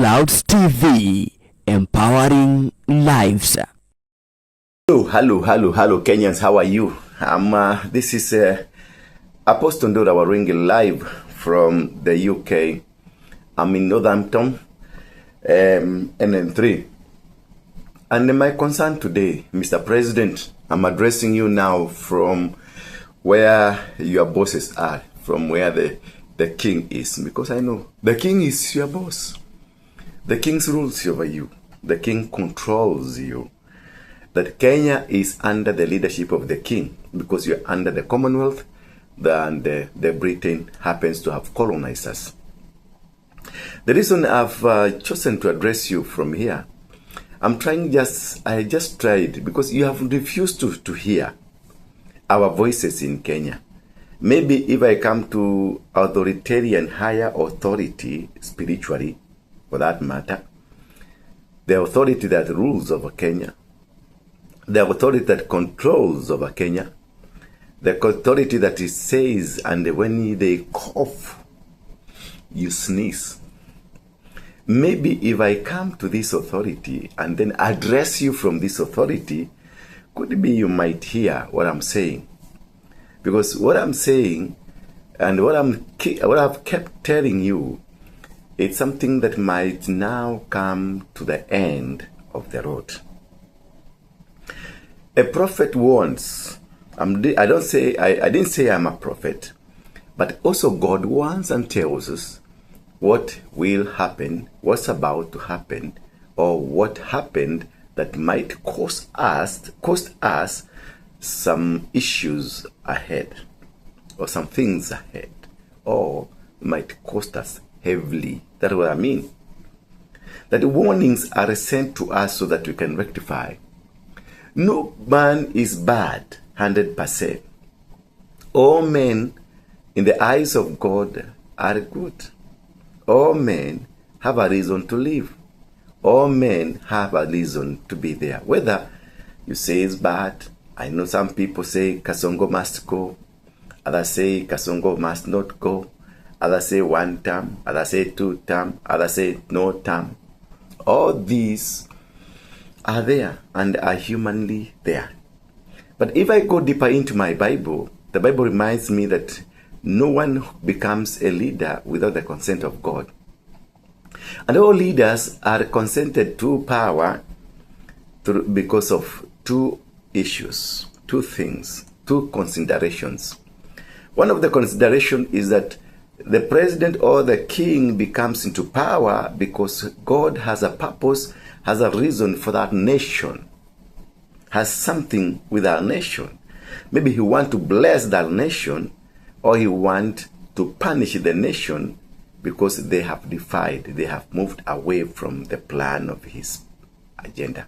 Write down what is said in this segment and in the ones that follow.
Clouds TV, empowering lives. Hello, Kenyans. How are you? This is Apostle Ndura Waruinge live from the UK. I'm in Northampton, NN3. And my concern today, Mr. President, I'm addressing you now from where your bosses are, from where the king is, because I know the king is your boss. The king rules over you. The king controls you. That Kenya is under the leadership of the king because you're under the Commonwealth, and the Britain happens to have colonized us. The reason I've chosen to address you from here, I just tried because you have refused to hear our voices in Kenya. Maybe if I come to authoritarian higher authority spiritually, for that matter, the authority that rules over Kenya, the authority that controls over Kenya, the authority that it says, and when they cough, you sneeze. Maybe if I come to this authority and then address you from this authority, could be you might hear what I'm saying. Because what I'm saying and what I've kept telling you, it's something that might now come to the end of the road. A prophet warns. I didn't say I'm a prophet, but also God warns and tells us what will happen, what's about to happen, or what happened that might cost us some issues ahead, or some things ahead, or might cost us heavily. That's what I mean. That warnings are sent to us so that we can rectify. No man is bad, 100%. All men in the eyes of God are good. All men have a reason to live. All men have a reason to be there. Whether you say it's bad, I know some people say Kasongo must go. Others say Kasongo must not go. Others say 1 term. Others say 2 term. Others say no term. All these are there and are humanly there. But if I go deeper into my Bible, the Bible reminds me that no one becomes a leader without the consent of God. And all leaders are consented to power because of 2 issues, 2 things, 2 considerations. One of the considerations is that the president or the king becomes into power because God has a purpose, has a reason for that nation, has something with our nation. Maybe he wants to bless that nation, or he wants to punish the nation because they have defied, they have moved away from the plan of his agenda.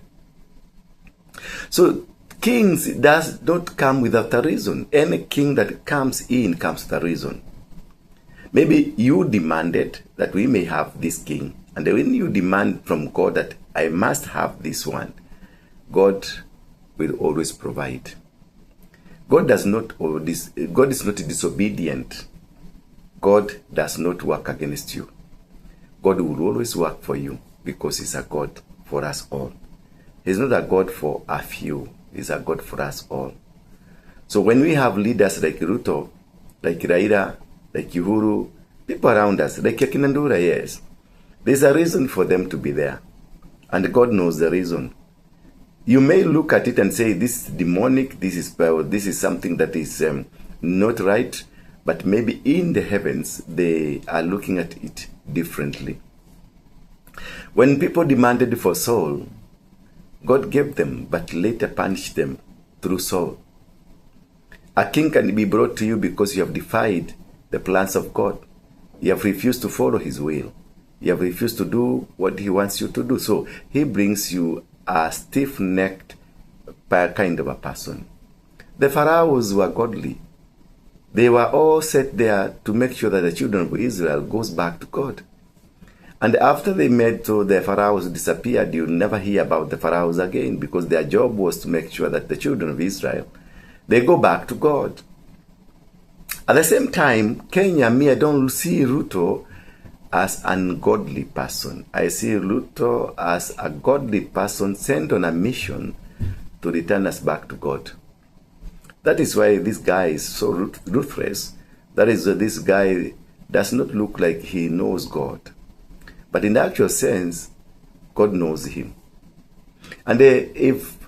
So kings does not come without a reason. Any king that comes in comes with a reason. Maybe you demanded that we may have this king, and when you demand from God that I must have this one, God will always provide. God is not disobedient. God does not work against you. God will always work for you because he's a God for us all. He's not a God for a few. He's a God for us all. So when we have leaders like Ruto, like Raila, like Uhuru, people around us, like Ndura, yes, there's a reason for them to be there. And God knows the reason. You may look at it and say, this is demonic, this is something that is not right, but maybe in the heavens, they are looking at it differently. When people demanded for Saul, God gave them, but later punished them through Saul. A king can be brought to you because you have defied the plans of God. You have refused to follow his will. You have refused to do what he wants you to do. So he brings you a stiff-necked kind of a person. The pharaohs were godly. They were all set there to make sure that the children of Israel goes back to God. And after they made so the pharaohs disappeared, you'll never hear about the pharaohs again, because their job was to make sure that the children of Israel, they go back to God. At the same time, Kenya, I don't see Ruto as an ungodly person. I see Ruto as a godly person sent on a mission to return us back to God. That is why this guy is so ruthless. That is, this guy does not look like he knows God. But in the actual sense, God knows him. And if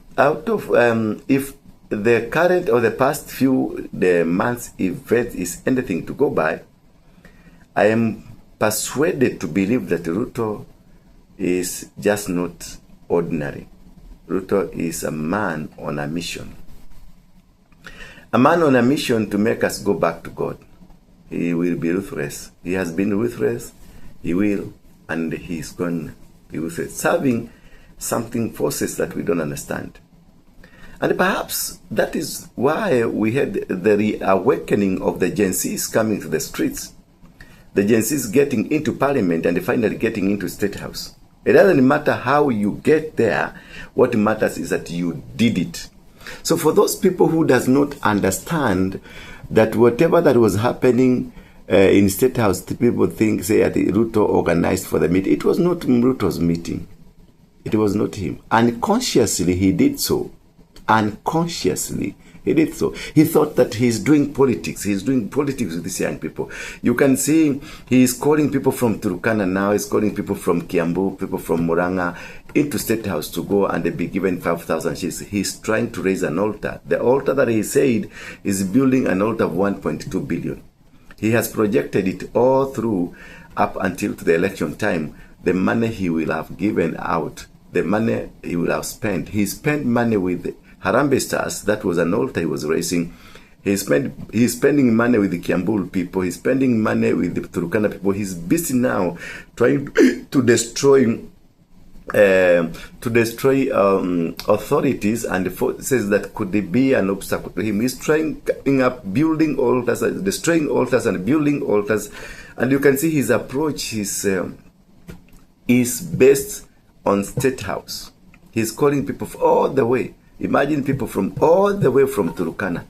the current or the past few months event is anything to go by, I am persuaded to believe that Ruto is just not ordinary. Ruto is a man on a mission. A man on a mission to make us go back to God. He will be ruthless. He has been ruthless. He will, and he's going to be ruthless, serving something forces that we don't understand. And perhaps that is why we had the reawakening of the Gen Zs coming to the streets. The Gen Zs getting into parliament and finally getting into State House. It doesn't matter how you get there. What matters is that you did it. So for those people who does not understand that whatever that was happening in State House, the people think, say, that Ruto organized for the meeting. It was not Ruto's meeting. It was not him. Unconsciously, he did so. Unconsciously, he did so. He thought that he's doing politics. He's doing politics with these young people. You can see he's calling people from Turkana now. He's calling people from Kiambu, people from Muranga into State House to go and be given 5,000 shillings. He's trying to raise an altar. The altar that he said is building an altar of 1.2 billion. He has projected it all through up until to the election time. The money he will have given out, the money he will have spent. He spent money with Harambee Stars. That was an altar he was raising. He's spending money with the Kiambul people. He's spending money with the Turkana people. He's busy now trying to destroy authorities and forces that could be an obstacle to him. He's trying up building altars, destroying altars and building altars. And you can see his approach is based on State House. He's calling people all the way. Imagine people from all the way from Turkana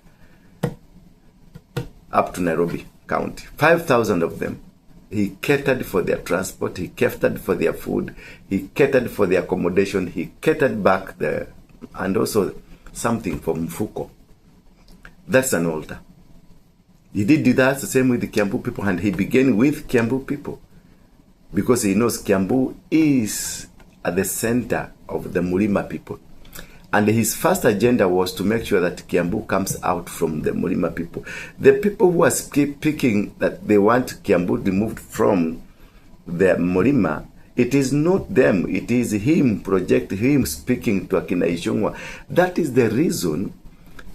up to Nairobi County. 5,000 of them. He catered for their transport. He catered for their food. He catered for their accommodation. He catered back there. And also something from Mfuko. That's an altar. He did that the same with the Kiambu people. And he began with Kiambu people. Because he knows Kiambu is at the center of the Murima people. And his first agenda was to make sure that Kiambu comes out from the Murima people. The people who are speaking that they want Kiambu removed from the Murima, it is not them. It is him him speaking to Akina Ishongwa. That is the reason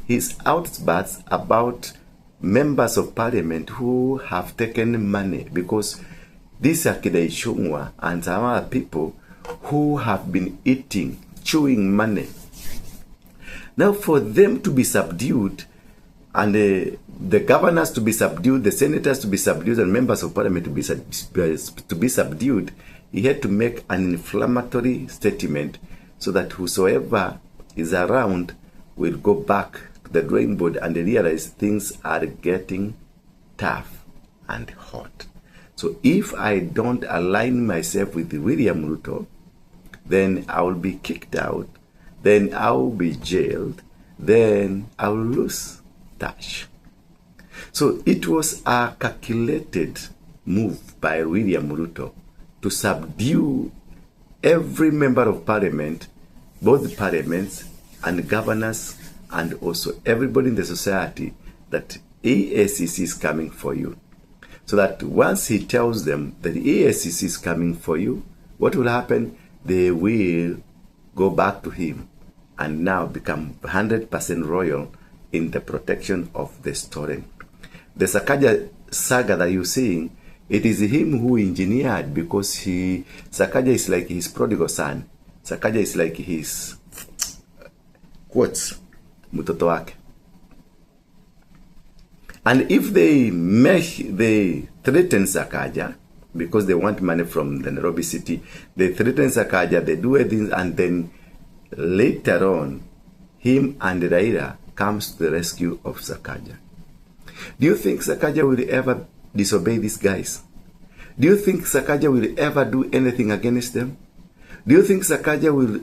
his outbursts about members of parliament who have taken money, because this Akina Ishongwa and some other people who have been chewing money. Now, for them to be subdued, and the governors to be subdued, the senators to be subdued, and members of parliament to be subdued, he had to make an inflammatory statement so that whosoever is around will go back to the drawing board and realize things are getting tough and hot. So if I don't align myself with William Ruto, then I will be kicked out. Then I will be jailed, then I will lose touch. So it was a calculated move by William Ruto to subdue every member of parliament, both the parliaments and governors, and also everybody in the society, that EACC is coming for you. So that once he tells them that EACC is coming for you, what will happen? They will go back to him and now become 100% royal in the protection of the stolen. The Sakaja saga that you're seeing, it is him who engineered, because Sakaja is like his prodigal son. Sakaja is like his quotes, mutoto wake. And if they threaten Sakaja, because they want money from the Nairobi city, they threaten Sakaja, they do things, and then later on, him and Raila comes to the rescue of Sakaja. Do you think Sakaja will ever disobey these guys? Do you think Sakaja will ever do anything against them? Do you think Sakaja will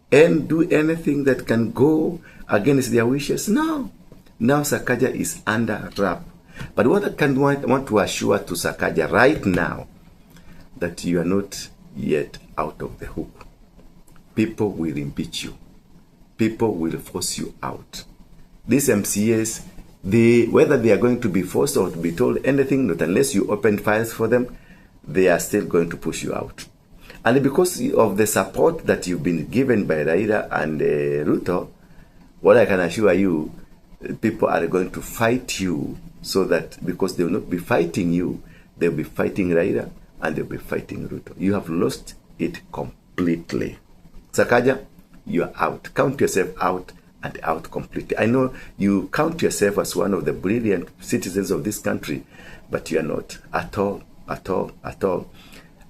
do anything that can go against their wishes? No. Now Sakaja is under wrap. But what I want to assure to Sakaja right now, that you are not yet out of the hook. People will impeach you. People will force you out. These MCAs, whether they are going to be forced or to be told anything, not unless you open files for them, they are still going to push you out. And because of the support that you've been given by Raila and Ruto, what I can assure you, people are going to fight you, so that because they will not be fighting you, they'll be fighting Raila and they'll be fighting Ruto. You have lost it completely. Sakaja, you are out. Count yourself out and out completely. I know you count yourself as one of the brilliant citizens of this country, but you are not at all, at all, at all.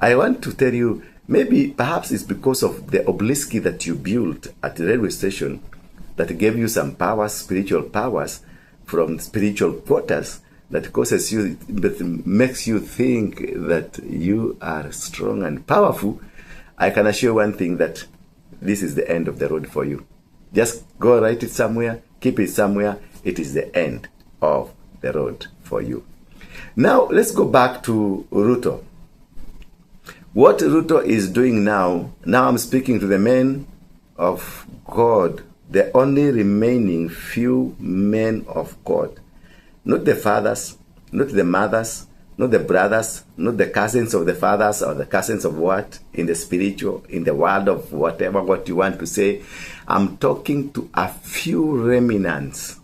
I want to tell you, maybe perhaps it's because of the obelisk that you built at the railway station that gave you some powers, spiritual powers from spiritual quarters, that causes you, that makes you think that you are strong and powerful. I can assure one thing, that this is the end of the road for you. Just go write it somewhere, keep it somewhere. It is the end of the road for you. Now, let's go back to Ruto. What Ruto is doing now I'm speaking to the men of God, the only remaining few men of God. Not the fathers, not the mothers, not the brothers, not the cousins of the fathers or the cousins of what? In the spiritual, in the world of whatever, what you want to say. I'm talking to a few remnants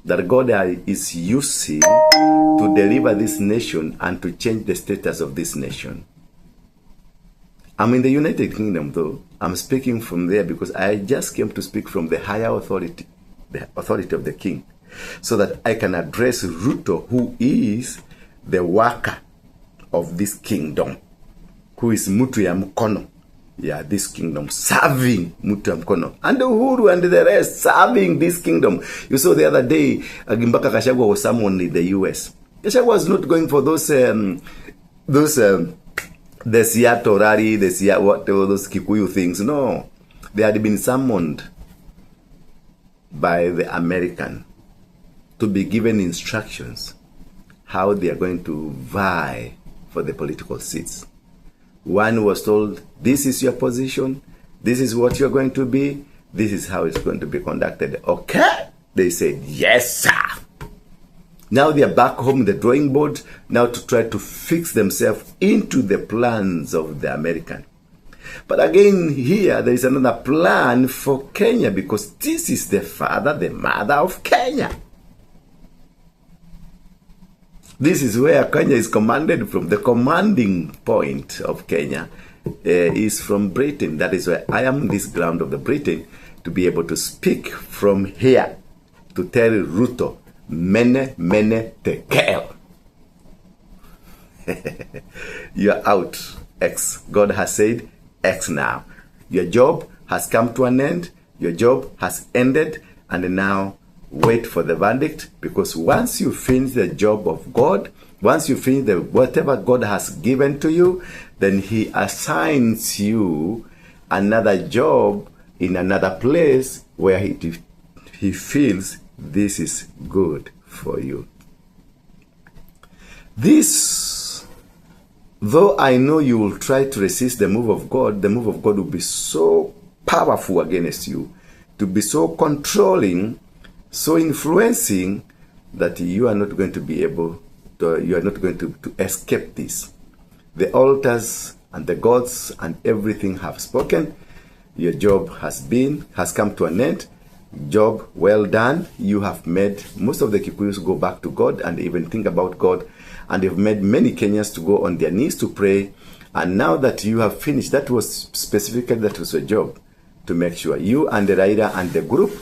that God is using to deliver this nation and to change the status of this nation. I'm in the United Kingdom, though. I'm speaking from there because I just came to speak from the higher authority, the authority of the king, so that I can address Ruto, who is the worker of this kingdom, who is Mutu ya Mkono. Yeah, this kingdom, serving Mutu ya Mkono. And Uhuru and the rest, serving this kingdom. You saw the other day, Gimbaka Kashagwa was summoned in the US. Kashagwa was not going for the Seattle rally, those Kikuyu things. No, they had been summoned by the American to be given instructions how they are going to vie for the political seats. One was told, this is your position, this is what you're going to be, this is how it's going to be conducted. Okay? They said, yes, sir. Now they are back home, the drawing board, now to try to fix themselves into the plans of the American. But again, here, there is another plan for Kenya, because this is the father, the mother of Kenya. This is where Kenya is commanded from. The commanding point of Kenya is from Britain. That is why I am on this ground of the Britain, to be able to speak from here, to tell Ruto, MENEMENE TEKEL. You are out, X. God has said, X now. Your job has come to an end. Your job has ended. And now, wait for the verdict, because once you finish the job of God, once you finish whatever God has given to you, then he assigns you another job in another place where he feels this is good for you. This, though I know you will try to resist the move of God will be so powerful against you, to be so controlling, so influencing, that you are not going to be able to, you are not going to escape this. The altars and the gods and everything have spoken. Your job has come to an end. Job well done. You have made most of the Kikuyus go back to God and even think about God, and you've made many Kenyans to go on their knees to pray. And now that you have finished, that was your job, to make sure you and the Raila and the group,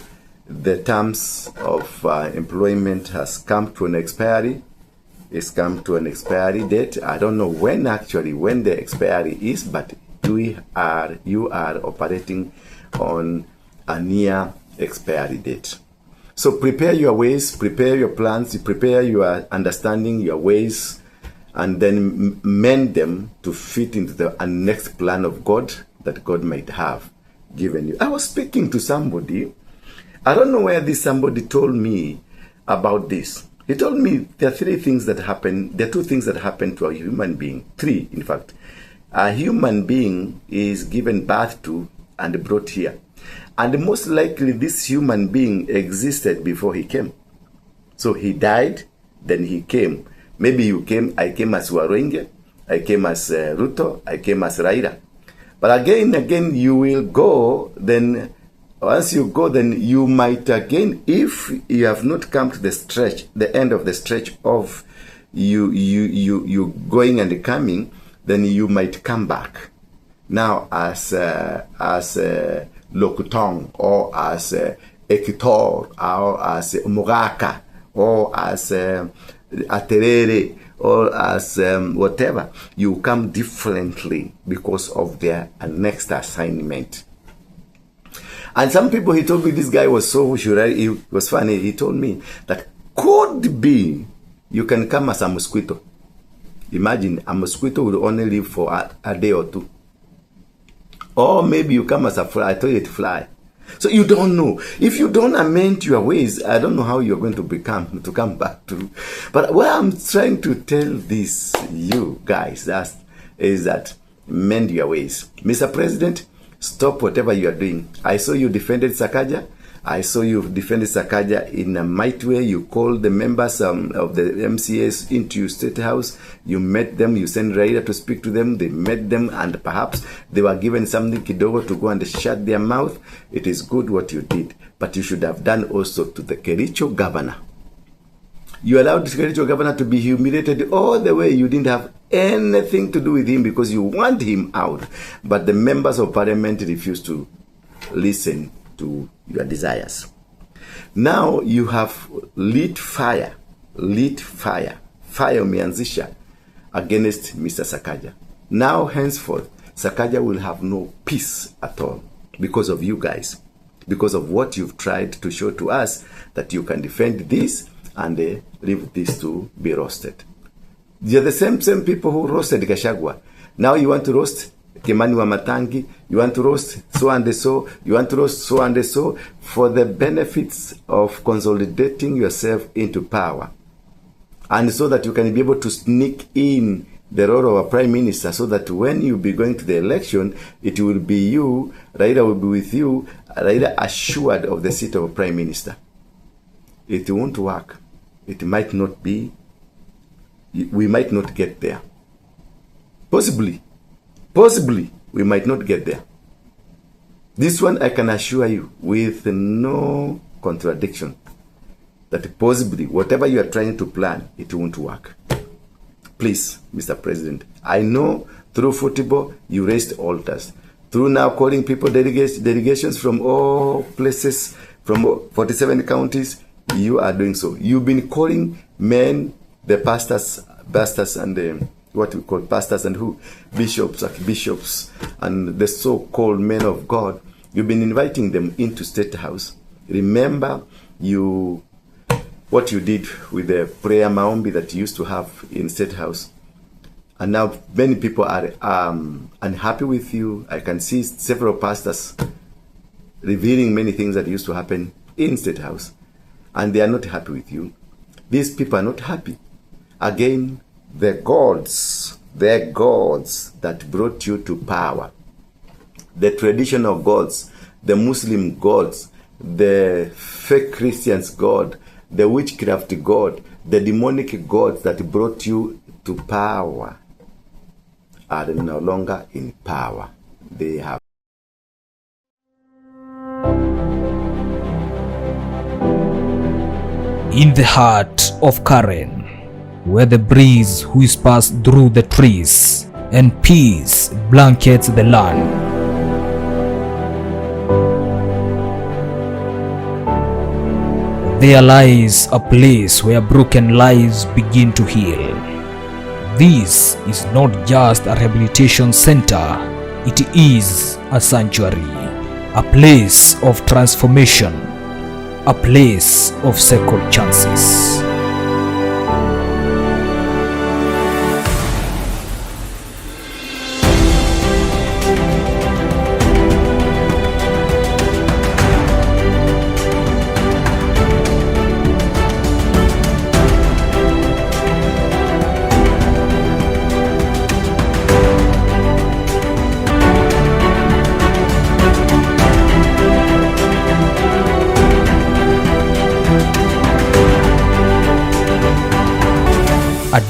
the terms of employment has come to an expiry. It's come to an expiry date. I don't know when the expiry is, but you are operating on a near expiry date. So prepare your ways, prepare your plans, prepare your understanding, your ways, and then mend them to fit into the next plan of God that God might have given you. I was speaking to somebody. I don't know where this somebody told me about this. He told me there are three things that happen. There are two things that happen to a human being. Three, in fact. A human being is given birth to and brought here. And most likely this human being existed before he came. So he died, then he came. Maybe you came, I came as Waruinge, I came as Ruto, I came as Raila. But again, you will go, then once you go, then you might again, if you have not come to the stretch, the end of the stretch of you going and coming, then you might come back. Now as Lokutong, or as Ekitor, or as Mugaka, or as Aterere, or as whatever, you come differently because of their next assignment. And some people, he told me, this guy was so sure, he was funny, he told me that could be you can come as a mosquito. Imagine, a mosquito would only live for a day or two. Or maybe you come as a fly, a toilet fly. So you don't know. If you don't amend your ways, I don't know how you're going to come back to. But what I'm trying to tell this, you guys, is that mend your ways. Mr. President, stop whatever you are doing. I saw you defended Sakaja. I saw you defended Sakaja in a mighty way. You called the members of the MCAs into your state house. You met them. You sent Raila to speak to them. They met them, and perhaps they were given something kidogo to go and shut their mouth. It is good what you did, but you should have done also to the Kericho governor. You allowed the Kericho governor to be humiliated all the way. You didn't have anything to do with him because you want him out. But the members of parliament refused to listen to your desires. Now you have lit fire umeanzisha against Mr. Sakaja. Now henceforth, Sakaja will have no peace at all because of you guys, because of what you've tried to show to us that you can defend this and leave this to be roasted. You're the same people who roasted Gachagua. Now you want to roast Kimani Wamatangi, you want to roast so and so, you want to roast so and so for the benefits of consolidating yourself into power. And so that you can be able to sneak in the role of a prime minister, so that when you be going to the election, it will be you, Raila will be with you, Raila assured of the seat of a prime minister. It won't work. It might not be. We might not get there. Possibly, we might not get there. This one I can assure you with no contradiction that possibly whatever you are trying to plan, it won't work. Please, Mr. President, I know through football you raised altars. Through now calling people delegations from all places, from 47 counties, you are doing so. You've been calling men, the pastors and what we call pastors and who? Bishops, archbishops, and the so-called men of God. You've been inviting them into State House. Remember what you did with the prayer maombi that you used to have in State House. And now many people are unhappy with you. I can see several pastors revealing many things that used to happen in State House. And they are not happy with you. These people are not happy. Again, the gods that brought you to power, the traditional gods, the Muslim gods, the fake Christians God, the witchcraft God, the demonic gods that brought you to power are no longer in power. They have. In the heart of Karen, where the breeze whispers through the trees and peace blankets the land, there lies a place where broken lives begin to heal. This is not just a rehabilitation center, it is a sanctuary, a place of transformation, a place of second chances.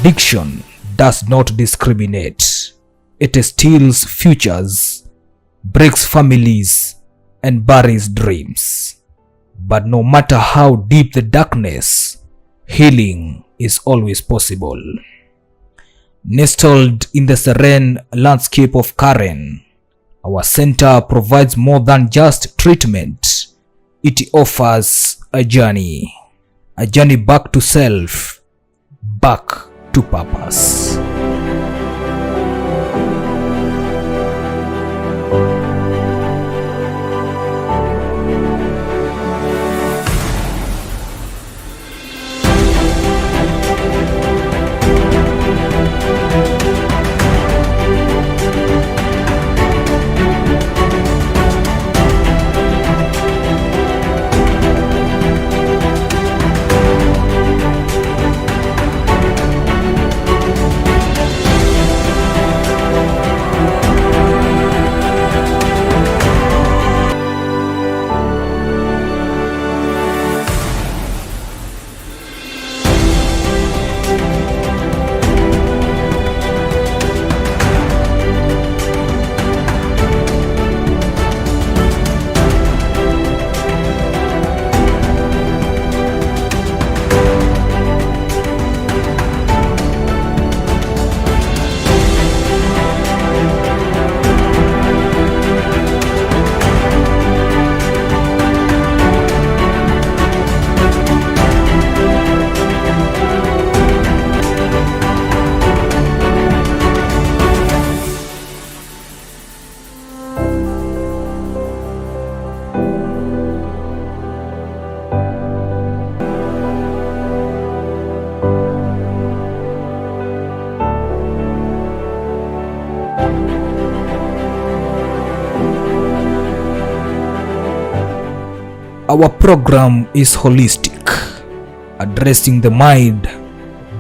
Addiction does not discriminate. It steals futures, breaks families, and buries dreams. But no matter how deep the darkness, healing is always possible. Nestled in the serene landscape of Karen, our center provides more than just treatment. It offers a journey back to self, back to purpose. Our program is holistic, addressing the mind,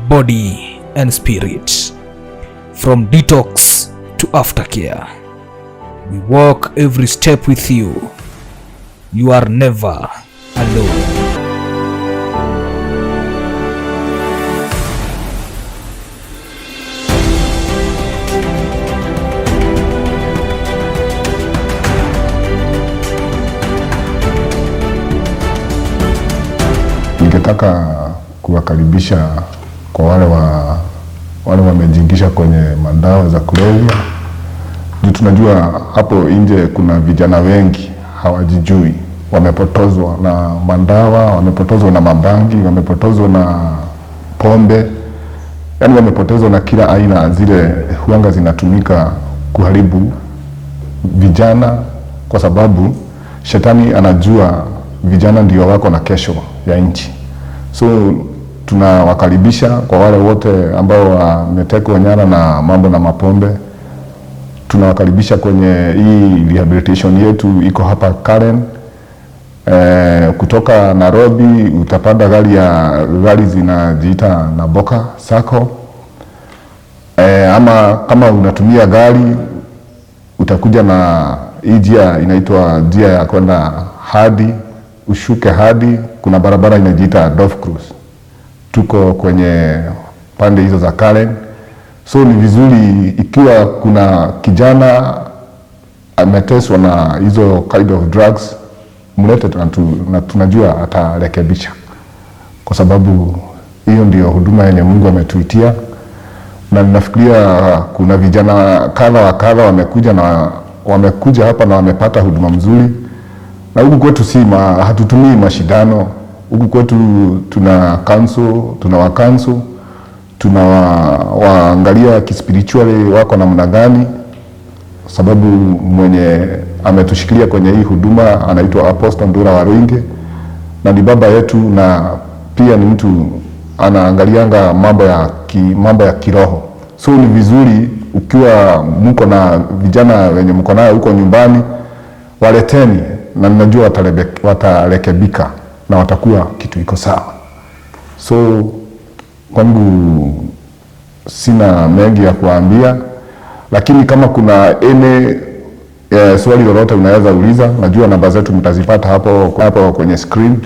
body, and spirit. From detox to aftercare, we walk every step with you. You are never alone. Ningetaka kuwakaribisha kwa wale wamejingisha kwenye madawa za kulevya. Tunajua hapo nje kuna vijana wengi hawajijui, wamepotozwa na madawa, wamepotozwa na mabangi, wamepotozwa na pombe, yani wamepotezwa na kila aina zile huanga zinatumika kuharibu vijana, kwa sababu shetani anajua vijana ndio wako na kesho ya nchi. So tunawakaribisha kwa wale wote ambao wametekwa nyara na mambo na mapombe. Tunawakaribisha kwenye hii rehabilitation yetu iko hapa Karen. Kutoka Nairobi utapanda gari zinajiita na Boka Sacco. Ama kama unatumia gari utakuja na hii njia inaitwa njia ya kwenda hadi ushuke hadi kuna barabara inajiita Dolph Cruise. Tuko kwenye pande hizo za Karen. So ni vizuri ikiwa kuna kijana ameteswa na hizo kind of drugs, mlete na tunajua atarekebisha, kwa sababu hiyo ndio huduma yenye Mungu ametuitia. Na ninafikiria kuna vijana kadha wamekuja hapa na wamepata huduma mzuri. Na huku kwetu hatutumii mashindano. Huku kwetu tuna wakansu, tunawaangalia kispiritually wako namna gani, sababu mwenye ametushikilia kwenye hii huduma anaitwa Apostle Ndura Waruinge, na ni baba yetu, na pia ni mtu anaangalianga mambo ya kiroho. So ni vizuri ukiwa mko na vijana wenye mko nayo huko nyumbani, waleteni, na ninajua watarekebika na watakuwa kitu iko sawa. So kwangu sina mengi ya kuambia, lakini kama kuna swali lolote unaweza uliza. Najua namba zetu mtazipata hapo kwenye screen,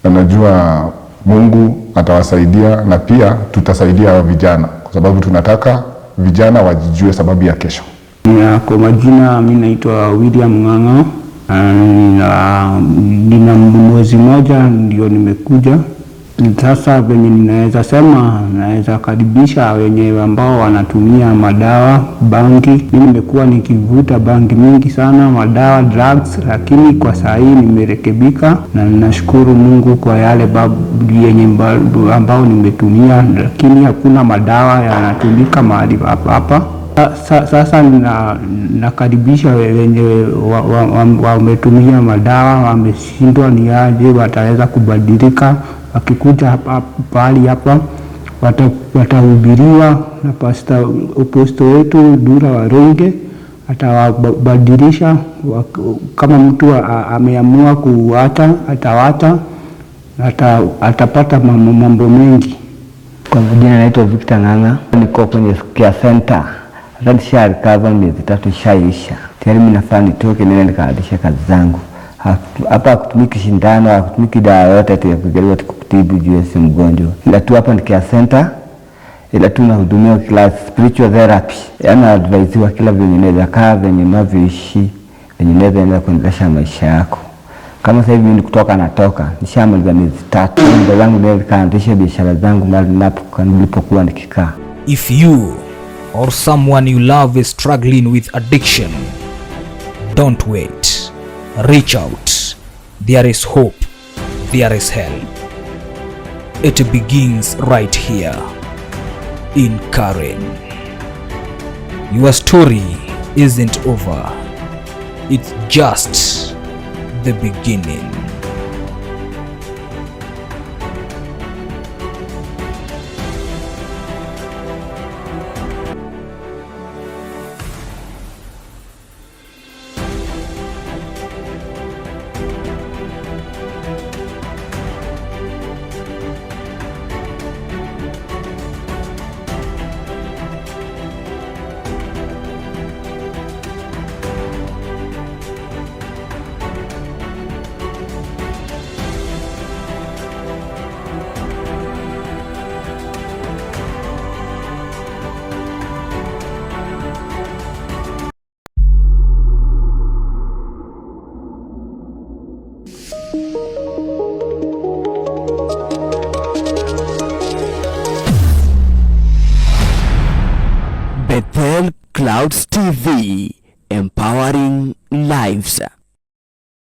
na najua Mungu atawasaidia na pia tutasaidia vijana, kwa sababu tunataka vijana wajijue sababu ya kesho. Kwa majina mimi naitwa William Ng'ang'o. Nina mwezi moja ndio nimekuja. Sasa venye ninaweza sema, naweza karibisha wenye ambao wanatumia madawa, bangi. Mimi nimekuwa nikivuta bangi mingi sana, madawa, drugs, lakini kwa saa hii nimerekebika na ninashukuru Mungu kwa yale yenye ambao nimetumia, lakini hakuna madawa yanatumika mahali hapa. Sasa nakaribisha wenye wametumia madawa, wameshindwa ni aje wataweza kubadilika. Wakikuja pahali hapa watahubiriwa na apostle wetu Ndura Waruinge, atawabadilisha. Kama mtu ameamua kuacha, atawacha, atapata mambo mengi. Kwa majina naitwa Victor Ng'ang'a, niko kwenye care center. Radisha recover miezi 3 shaisha. Tayari mimi nafaa nitoke nene nikaanzisha kazi zangu. Hapa kutumiki shindano, kutumiki dawa yote ya kujaribu kutibu juu ya mgonjwa. Ila tu hapa ni care center. Ila tu nahudumia kila spiritual therapy. Yaani advise wa kila venye unaweza kaa, venye unavyoishi, venye unaweza kuendelesha maisha yako. Kama sasa hivi ni kutoka natoka, nishamaliza miezi 3. Ndio zangu leo nikaanzisha biashara zangu mahali nilipokuwa nikikaa. If you or someone you love is struggling with addiction, don't wait. Reach out. There is hope. There is help. It begins right here in Karen. Your story isn't over. It's just the beginning. Bethel Clouds TV, empowering lives.